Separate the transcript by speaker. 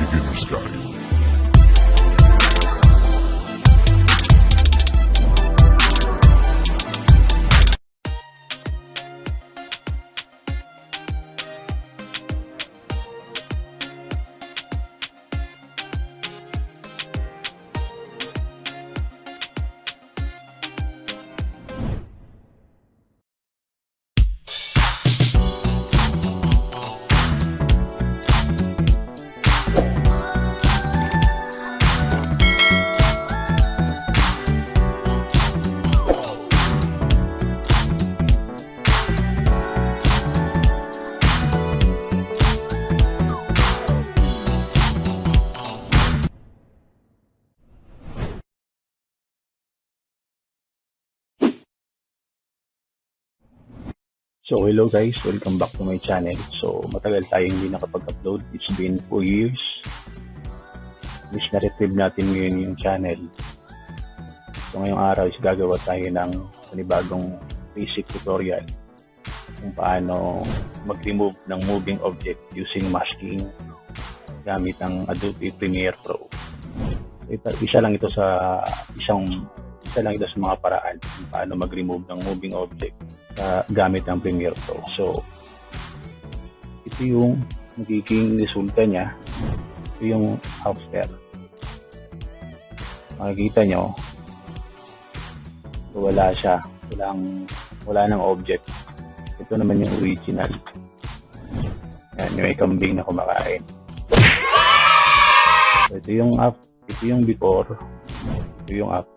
Speaker 1: Beginner's Guide.
Speaker 2: So hello guys, welcome back to my channel. So matagal tayong hindi nakapag-upload. It's been 4 years. Wish na-retrieve natin ngayon yung channel. So ngayong araw is gagawa tayo ng panibagong basic tutorial kung paano mag-remove ng moving object using masking gamit ang Adobe Premiere Pro. Isa lang ito sa mga paraan kung paano mag-remove ng moving object gamit ang Premiere Pro. So, ito yung magiging resulta niya. Ito yung after. Makikita nyo, wala siya. Wala ng object. Ito naman yung original. Yan, may kambing na kumakain. So, ito yung before. Ito yung after.